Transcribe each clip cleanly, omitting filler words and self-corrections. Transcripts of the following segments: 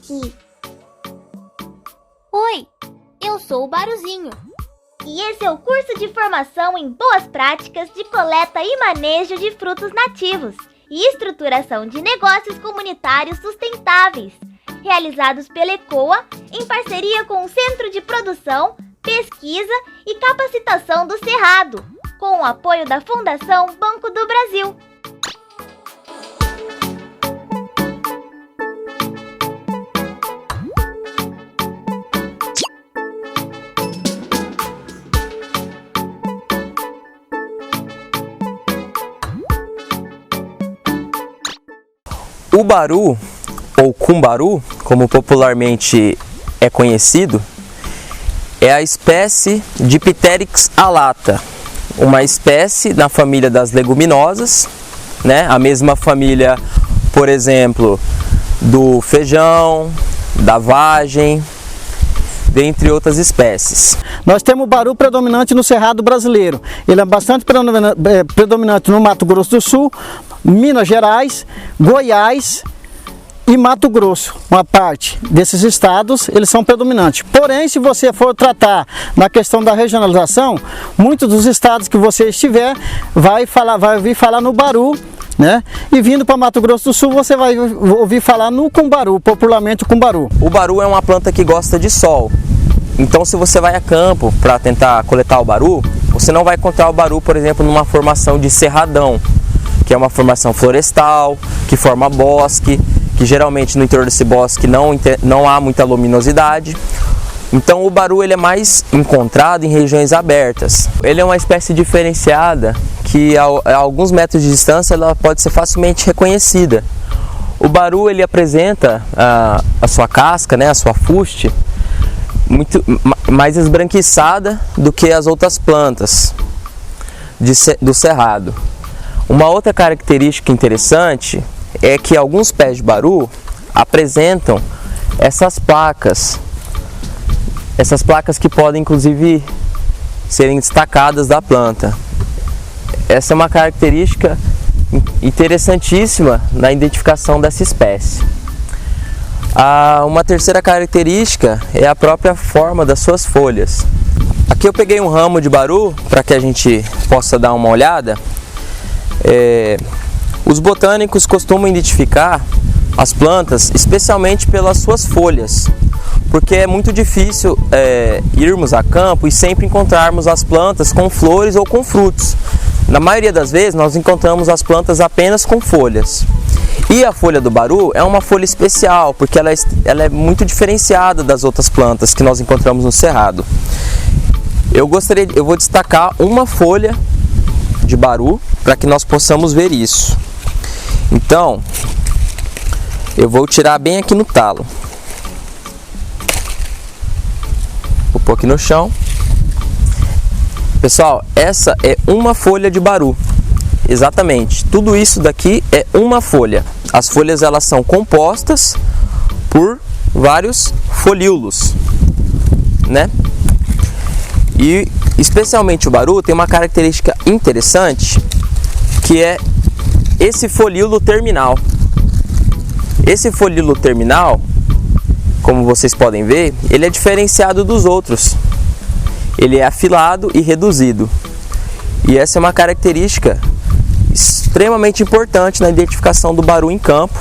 gente! Oi, eu sou o Baruzinho. E esse é o curso de formação em boas práticas de coleta e manejo de frutos nativos e estruturação de negócios comunitários sustentáveis, realizados pela ECOA em parceria com o Centro de Produção, Pesquisa e Capacitação do Cerrado, com o apoio da Fundação Banco do Brasil. O baru, ou cumbaru, como popularmente é conhecido, é a espécie de Pteryx alata, uma espécie na família das leguminosas, né? A mesma família, por exemplo, do feijão, da vagem, dentre outras espécies. Nós temos o baru predominante no Cerrado brasileiro. Ele é bastante predominante no Mato Grosso do Sul, Minas Gerais, Goiás e Mato Grosso. Uma parte desses estados, eles são predominantes. Porém, se você for tratar na questão da regionalização, muitos dos estados que você estiver vai ouvir falar no baru, né? E vindo para Mato Grosso do Sul, você vai ouvir falar no cumbaru, popularmente o cumbaru. O baru é uma planta que gosta de sol. Então, se você vai a campo para tentar coletar o baru, você não vai encontrar o baru, por exemplo, numa formação de cerradão, que é uma formação florestal, que forma bosque, que geralmente no interior desse bosque não há muita luminosidade. Então o baru ele é mais encontrado em regiões abertas. Ele é uma espécie diferenciada que a alguns metros de distância ela pode ser facilmente reconhecida. O baru ele apresenta a sua casca, né, a sua fuste, muito mais esbranquiçada do que as outras plantas do cerrado. Uma outra característica interessante é que alguns pés de baru apresentam essas placas que podem inclusive serem destacadas da planta. Essa é uma característica interessantíssima na identificação dessa espécie. Uma terceira característica é a própria forma das suas folhas. Aqui eu peguei um ramo de baru para que a gente possa dar uma olhada. Os botânicos costumam identificar as plantas especialmente pelas suas folhas, porque é muito difícil irmos a campo e sempre encontrarmos as plantas com flores ou com frutos. Na maioria das vezes nós encontramos as plantas apenas com folhas. E a folha do baru é uma folha especial, porque ela é muito diferenciada das outras plantas que nós encontramos no cerrado. Eu vou destacar uma folha de baru para que nós possamos ver isso. Então, eu vou tirar bem aqui no talo. Vou pôr aqui no chão. Pessoal, essa é uma folha de baru. Exatamente. Tudo isso daqui é uma folha. As folhas elas são compostas por vários folíolos, né? E especialmente o baru tem uma característica interessante, que é esse folíolo terminal. Esse folíolo terminal, como vocês podem ver, ele é diferenciado dos outros. Ele é afilado e reduzido. E essa é uma característica extremamente importante na identificação do baru em campo.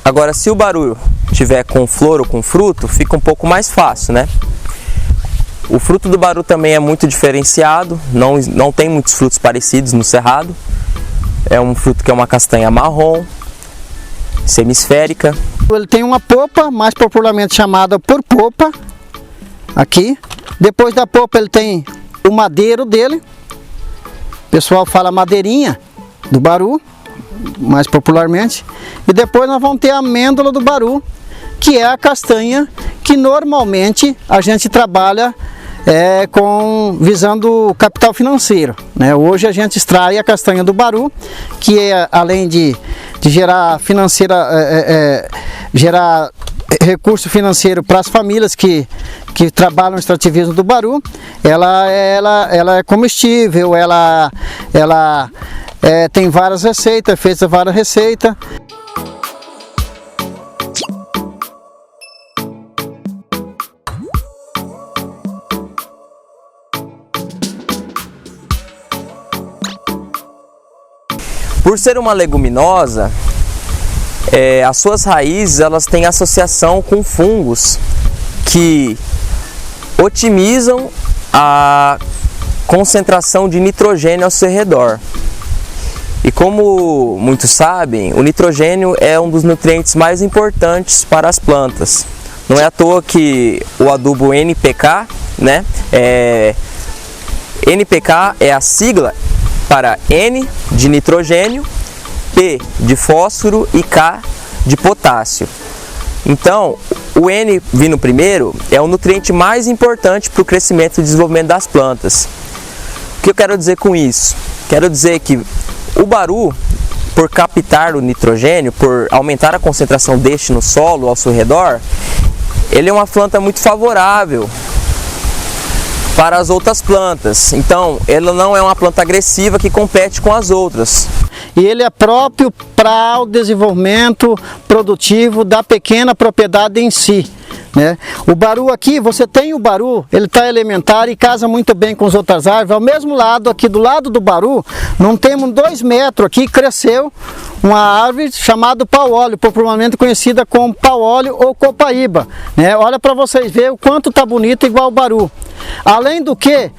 Agora, se o baru tiver com flor ou com fruto, fica um pouco mais fácil, né? O fruto do baru também é muito diferenciado, não tem muitos frutos parecidos no cerrado. É um fruto que é uma castanha marrom, semisférica. Ele tem uma polpa, mais popularmente chamada por polpa, aqui. Depois da polpa ele tem o madeiro dele, o pessoal fala madeirinha do baru, mais popularmente. E depois nós vamos ter a amêndola do baru, que é a castanha que normalmente a gente trabalha visando capital financeiro, né? Hoje a gente extrai a castanha do baru, que é, além de gerar gerar recurso financeiro para as famílias que trabalham no extrativismo do baru, ela é comestível, ela tem várias receitas, feitas várias receitas. Por ser uma leguminosa, as suas raízes elas têm associação com fungos que otimizam a concentração de nitrogênio ao seu redor. E como muitos sabem, o nitrogênio é um dos nutrientes mais importantes para as plantas. Não é à toa que o adubo NPK, né, NPK é a sigla para N de nitrogênio, P de fósforo e K de potássio. Então, o N vindo primeiro é o nutriente mais importante para o crescimento e desenvolvimento das plantas. O que eu quero dizer com isso? Quero dizer que o baru, por captar o nitrogênio, por aumentar a concentração deste no solo ao seu redor, ele é uma planta muito favorável para as outras plantas. Então, ela não é uma planta agressiva que compete com as outras. E ele é próprio para o desenvolvimento produtivo da pequena propriedade em si, né? O baru aqui, você tem o baru, ele está elementar e casa muito bem com as outras árvores. Ao mesmo lado, aqui do lado do baru, não temos 2 metros aqui, cresceu uma árvore chamada pau-óleo, popularmente conhecida como pau-óleo ou copaíba, né? Olha para vocês verem o quanto está bonito igual o baru. Além do que,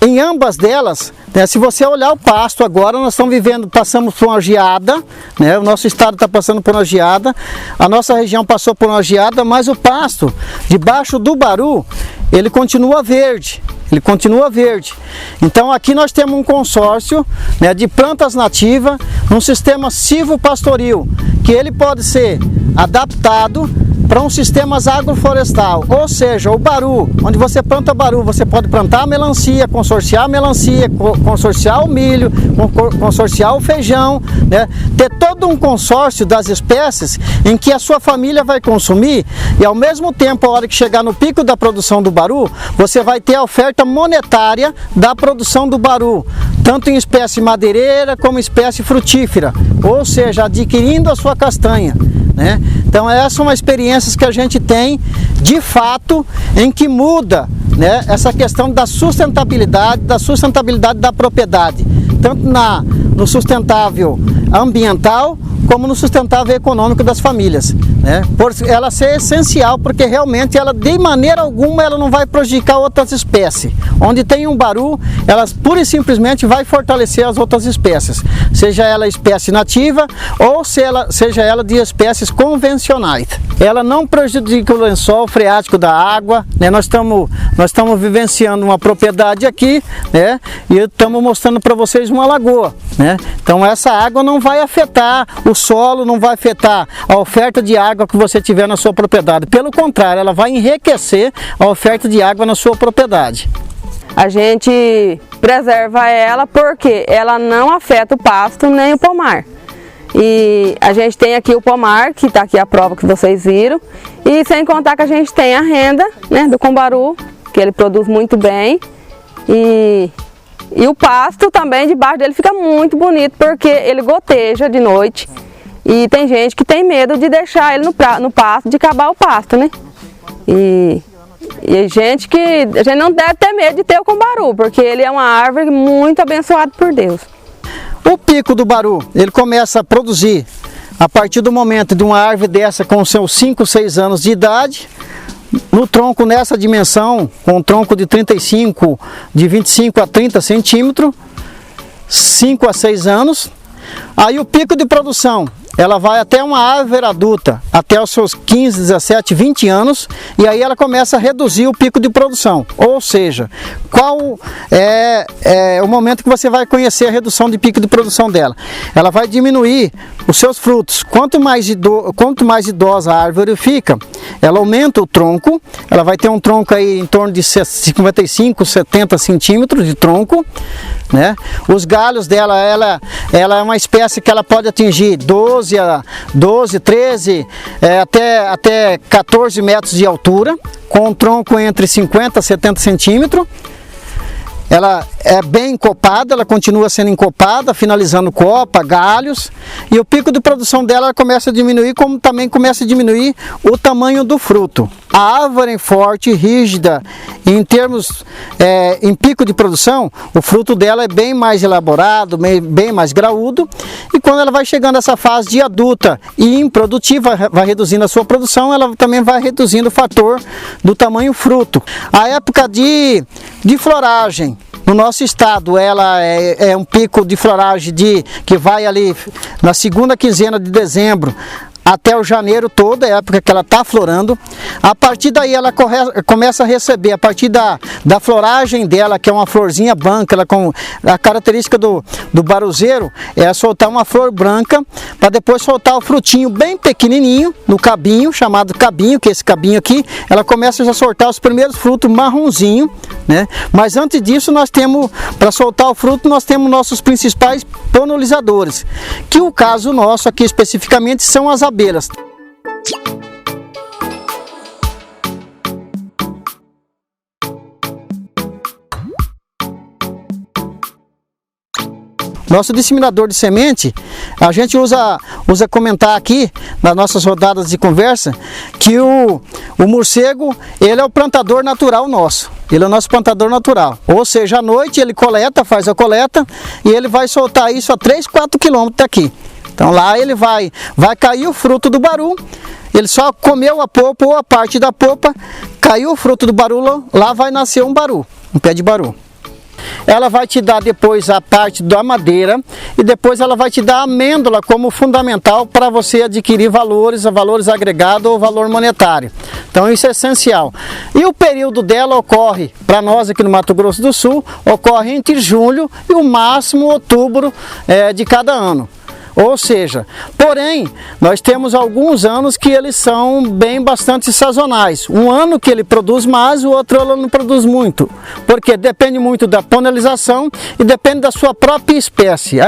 em ambas delas, né, se você olhar o pasto agora, nós estamos passamos por uma geada, né, o nosso estado está passando por uma geada, a nossa região passou por uma geada, mas o pasto debaixo do baru, ele continua verde. Então aqui nós temos um consórcio, né, de plantas nativas, num sistema silvopastoril, que ele pode ser adaptado para um sistema agroflorestal, ou seja, o baru, onde você planta baru, você pode plantar a melancia, consorciar o milho, consorciar o feijão, né? Ter todo um consórcio das espécies em que a sua família vai consumir e ao mesmo tempo, a hora que chegar no pico da produção do baru, você vai ter a oferta monetária da produção do baru, tanto em espécie madeireira como espécie frutífera, ou seja, adquirindo a sua castanha, né? Então essas são experiências que a gente tem de fato em que muda, né, essa questão da sustentabilidade da propriedade, tanto no sustentável ambiental como no sustentável econômico das famílias, né? Por ela ser essencial, porque realmente ela de maneira alguma ela não vai prejudicar outras espécies. Onde tem um baru, ela pura e simplesmente vai fortalecer as outras espécies, seja ela espécie nativa ou seja ela de espécies convencionais. Ela não prejudica o lençol freático da água, né? Nós estamos vivenciando uma propriedade aqui, né? E estamos mostrando para vocês uma lagoa, né? Então essa água não vai afetar o solo, não vai afetar a oferta de água que você tiver na sua propriedade. Pelo contrário, ela vai enriquecer a oferta de água na sua propriedade. A gente preserva ela porque ela não afeta o pasto nem o pomar. E a gente tem aqui o pomar, que está aqui a prova que vocês viram. E sem contar que a gente tem a renda, né, do combaru, que ele produz muito bem. E o pasto também debaixo dele fica muito bonito porque ele goteja de noite. E tem gente que tem medo de deixar ele no pasto, de acabar o pasto, né? E a gente não deve ter medo de ter o combaru, porque ele é uma árvore muito abençoada por Deus. O pico do baru, ele começa a produzir a partir do momento de uma árvore dessa com seus 5, 6 anos de idade, no tronco nessa dimensão, com um tronco de 25 a 30 centímetros, 5 a 6 anos. Aí o pico de produção, ela vai até uma árvore adulta, até os seus 15, 17, 20 anos, e aí ela começa a reduzir o pico de produção. Ou seja, qual é o momento que você vai conhecer a redução de pico de produção dela? Ela vai diminuir os seus frutos. Quanto mais idosa a árvore fica, ela aumenta o tronco, ela vai ter um tronco aí em torno de 55, 70 centímetros de tronco, né? Os galhos dela, ela é uma espécie que ela pode atingir 12, 13, até 14 metros de altura, com um tronco entre 50 e 70 centímetros. é bem encopada, ela continua sendo encopada, finalizando copa, galhos, e o pico de produção dela começa a diminuir, como também começa a diminuir o tamanho do fruto. A árvore forte, rígida, em termos, em pico de produção, o fruto dela é bem mais elaborado, bem mais graúdo, e quando ela vai chegando a essa fase de adulta e improdutiva, vai reduzindo a sua produção, ela também vai reduzindo o fator do tamanho fruto. A época de floragem, no nosso estado, ela é um pico de floragem que vai ali na segunda quinzena de dezembro até o janeiro todo, é a época que ela está florando. A partir daí ela começa a receber, a partir da floragem dela, que é uma florzinha branca, ela com a característica do baruzeiro é soltar uma flor branca, para depois soltar o frutinho bem pequenininho, no cabinho, chamado cabinho, que é esse cabinho aqui, ela começa já a soltar os primeiros frutos marronzinho, né? Mas antes disso nós temos, para soltar o fruto, nós temos nossos principais polinizadores, que o caso nosso aqui especificamente são as abelhas. Nosso disseminador de semente, a gente usa comentar aqui, nas nossas rodadas de conversa, que o morcego, ele é o plantador natural nosso. Ele é o nosso plantador natural. Ou seja, à noite ele faz a coleta e ele vai soltar isso a 3, 4 quilômetros daqui. Então lá ele vai cair o fruto do baru, ele só comeu a polpa ou a parte da polpa, caiu o fruto do baru, lá vai nascer um baru, um pé de baru. Ela vai te dar depois a parte da madeira e depois ela vai te dar a amêndoa como fundamental para você adquirir valores agregados ou valor monetário. Então isso é essencial. E o período dela ocorre, para nós aqui no Mato Grosso do Sul, ocorre entre julho e o máximo outubro de cada ano. Ou seja, porém, nós temos alguns anos que eles são bastante sazonais. Um ano que ele produz mais, o outro ano não produz muito. Porque depende muito da polinização e depende da sua própria espécie.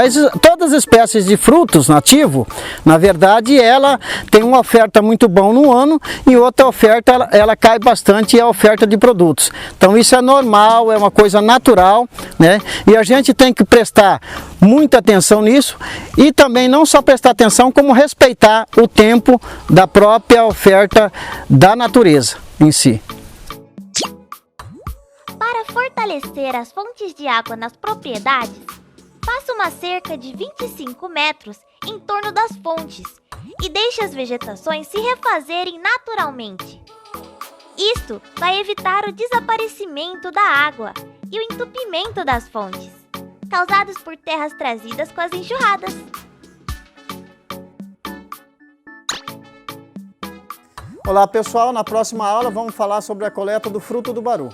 Todas as espécies de frutos nativos, na verdade, ela tem uma oferta muito boa no ano e outra oferta, ela cai bastante, é a oferta de produtos. Então isso é normal, é uma coisa natural, né? E a gente tem que prestar muita atenção nisso e também não só prestar atenção, como respeitar o tempo da própria oferta da natureza em si. Para fortalecer as fontes de água nas propriedades, faça uma cerca de 25 metros em torno das fontes e deixe as vegetações se refazerem naturalmente. Isto vai evitar o desaparecimento da água e o entupimento das fontes, causados por terras trazidas com as enxurradas. Olá pessoal, na próxima aula vamos falar sobre a coleta do fruto do baru.